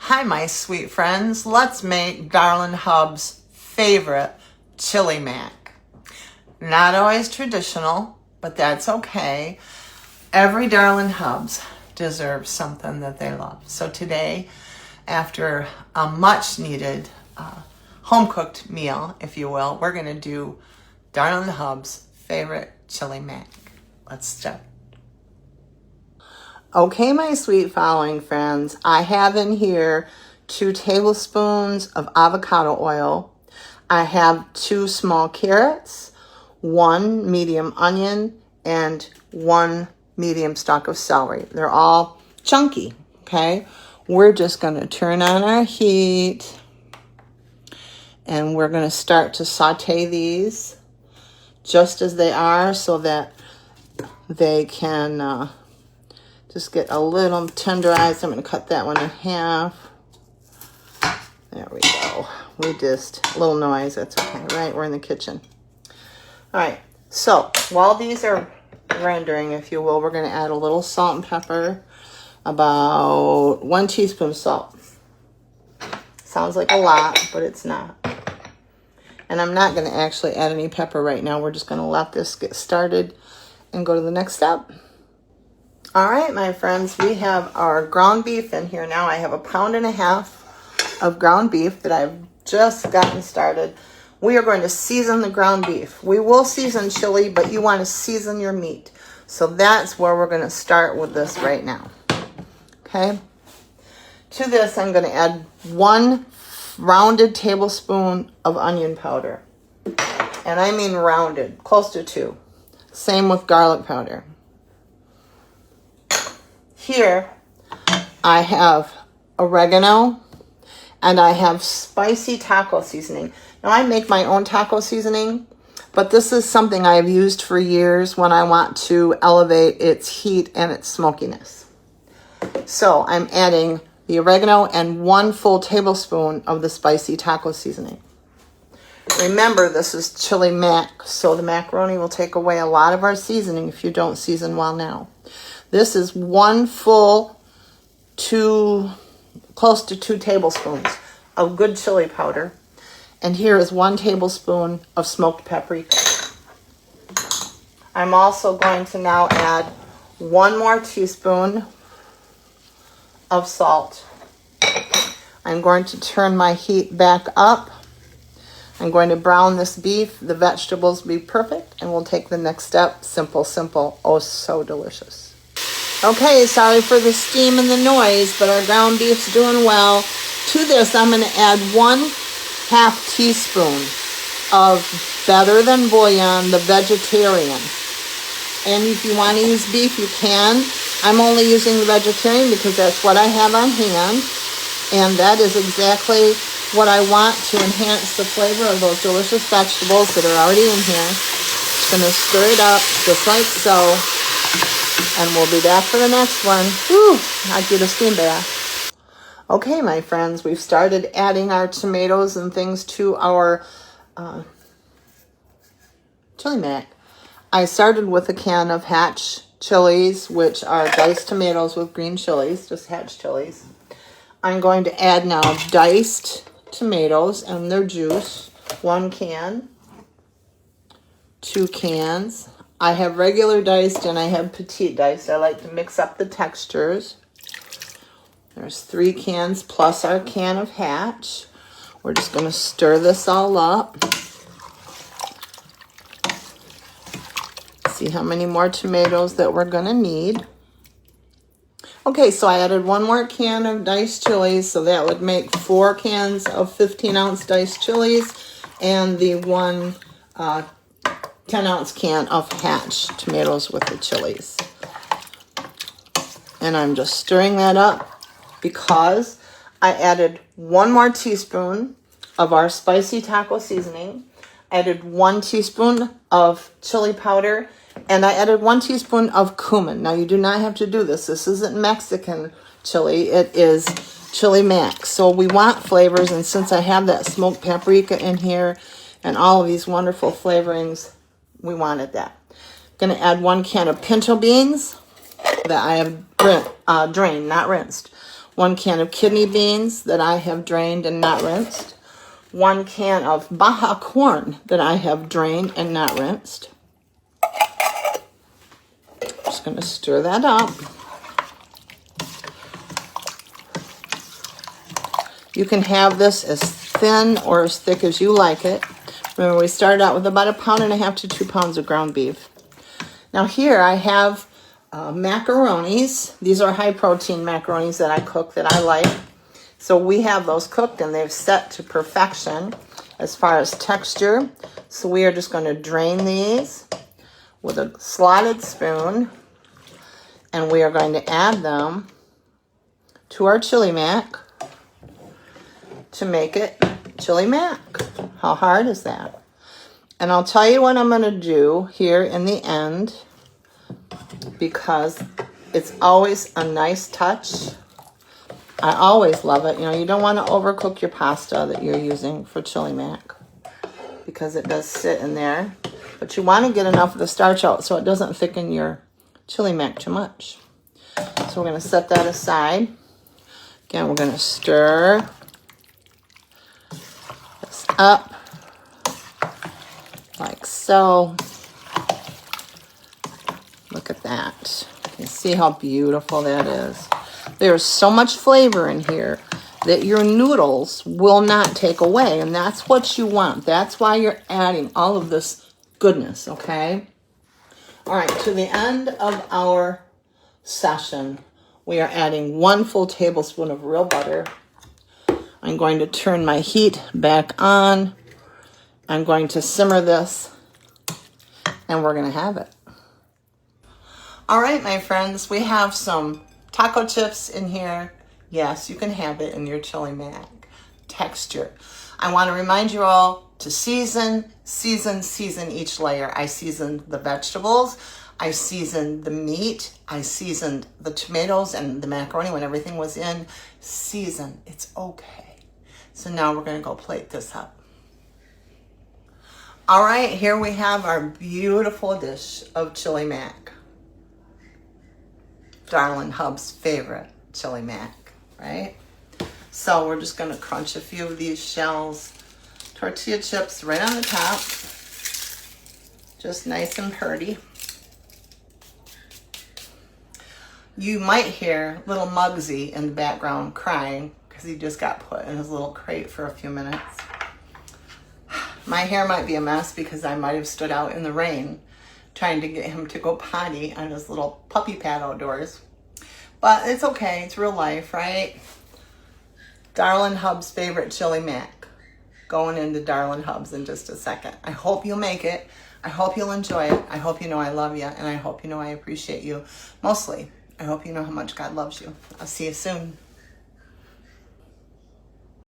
Hi, my sweet friends. Let's make Darlin Hub's favorite chili mac. Not always traditional, but that's okay. Every Darlin Hubs deserves something that they love. So today, after a much needed home-cooked meal, if you will, we're going to do Darlin Hub's favorite chili mac. Let's start. Okay, my sweet following friends, I have in here 2 tablespoons of avocado oil. I have 2 small carrots, 1 medium onion, and 1 medium stalk of celery. They're all chunky, okay? We're just going to turn on our heat, and we're going to start to saute these just as they are so that they can just get a little tenderized. I'm going to cut that one in half. There we go. A little noise, that's okay, right? We're in the kitchen. All right, so while these are rendering, if you will, we're going to add a little salt and pepper, about 1 teaspoon of salt. Sounds like a lot, but it's not. And I'm not going to actually add any pepper right now. We're just going to let this get started and go to the next step. All right, my friends, we have our ground beef in here now. I have 1.5 pounds of ground beef that I've just gotten started. We are going to season the ground beef. We will season chili, but you want to season your meat. So that's where we're going to start with this right now. Okay. To this, I'm going to add 1 rounded tablespoon of onion powder. And I mean rounded, close to 2. Same with garlic powder. Here, I have oregano, and I have spicy taco seasoning. Now, I make my own taco seasoning, but this is something I have used for years when I want to elevate its heat and its smokiness. So, I'm adding the oregano and 1 full tablespoon of the spicy taco seasoning. Remember, this is chili mac, so the macaroni will take away a lot of our seasoning if you don't season well now. This is 1 full, close to 2 tablespoons of good chili powder. And here is 1 tablespoon of smoked paprika. I'm also going to now add 1 more teaspoon of salt. I'm going to turn my heat back up. I'm going to brown this beef. The vegetables will be perfect, and we'll take the next step. Simple, simple, oh so delicious. Okay, sorry for the steam and the noise, but our ground beef's doing well. To this, I'm going to add 1/2 teaspoon of Better Than Bouillon, the vegetarian. And if you want to use beef, you can. I'm only using the vegetarian because that's what I have on hand. And that is exactly what I want to enhance the flavor of those delicious vegetables that are already in here. Just going to stir it up just like so. And we'll be back for the next one. Whew, I get a steam bath. Okay, my friends, we've started adding our tomatoes and things to our chili mac. I started with a can of Hatch chilies, which are diced tomatoes with green chilies, just Hatch chilies. I'm going to add now diced tomatoes and their juice. 1 can, 2 cans. I have regular diced and I have petite diced. I like to mix up the textures. There's 3 cans plus our can of Hatch. We're just going to stir this all up. See how many more tomatoes that we're going to need. Okay, so I added 1 more can of diced chilies, so that would make 4 cans of 15-ounce diced chilies and the 1 10-ounce can of Hatch tomatoes with the chilies. And I'm just stirring that up because I added 1 more teaspoon of our spicy taco seasoning, added 1 teaspoon of chili powder, and I added 1 teaspoon of cumin. Now, you do not have to do this. This isn't Mexican chili. It is chili mac. So we want flavors, and since I have that smoked paprika in here and all of these wonderful flavorings, we wanted that. Going to add 1 can of pinto beans that I have drained, not rinsed. 1 can of kidney beans that I have drained and not rinsed, 1 can of Baja corn that I have drained and not rinsed. Just going to stir that up. You can have this as thin or as thick as you like it. Remember, we started out with about 1.5 pounds to 2 pounds of ground beef. Now here I have macaronis. These are high protein macaronis that I cook that I like. So we have those cooked and they've set to perfection as far as texture. So we are just going to drain these with a slotted spoon, and we are going to add them to our chili mac to make it chili mac. How hard is that? And I'll tell you what I'm going to do here in the end, because it's always a nice touch. I always love it. You know, you don't want to overcook your pasta that you're using for chili mac because it does sit in there. But you want to get enough of the starch out so it doesn't thicken your chili mac too much. So we're going to set that aside. Again, we're going to stir this up like so. Look at that. You see how beautiful that is. There's so much flavor in here that your noodles will not take away, and that's what you want. That's why you're adding all of this goodness, okay? All right, to the end of our session, we are adding 1 full tablespoon of real butter. I'm going to turn my heat back on. I'm going to simmer this, and we're going to have it. All right, my friends, we have some taco chips in here. Yes, you can have it in your chili mac texture. I want to remind you all to season each layer. I seasoned the vegetables. I seasoned the meat. I seasoned the tomatoes and the macaroni when everything was in. Season. It's okay. So now we're going to go plate this up. All right, here we have our beautiful dish of chili mac. Darlin Hub's favorite chili mac, right? So we're just going to crunch a few of these shells, tortilla chips right on the top, just nice and pretty. You might hear little Muggsy in the background crying because he just got put in his little crate for a few minutes. My hair might be a mess because I might have stood out in the rain trying to get him to go potty on his little puppy pad outdoors. But it's okay. It's real life, right? Darlin Hub's favorite chili mac. Going into Darlin Hub's in just a second. I hope you'll make it. I hope you'll enjoy it. I hope you know I love you, and I hope you know I appreciate you. Mostly, I hope you know how much God loves you. I'll see you soon.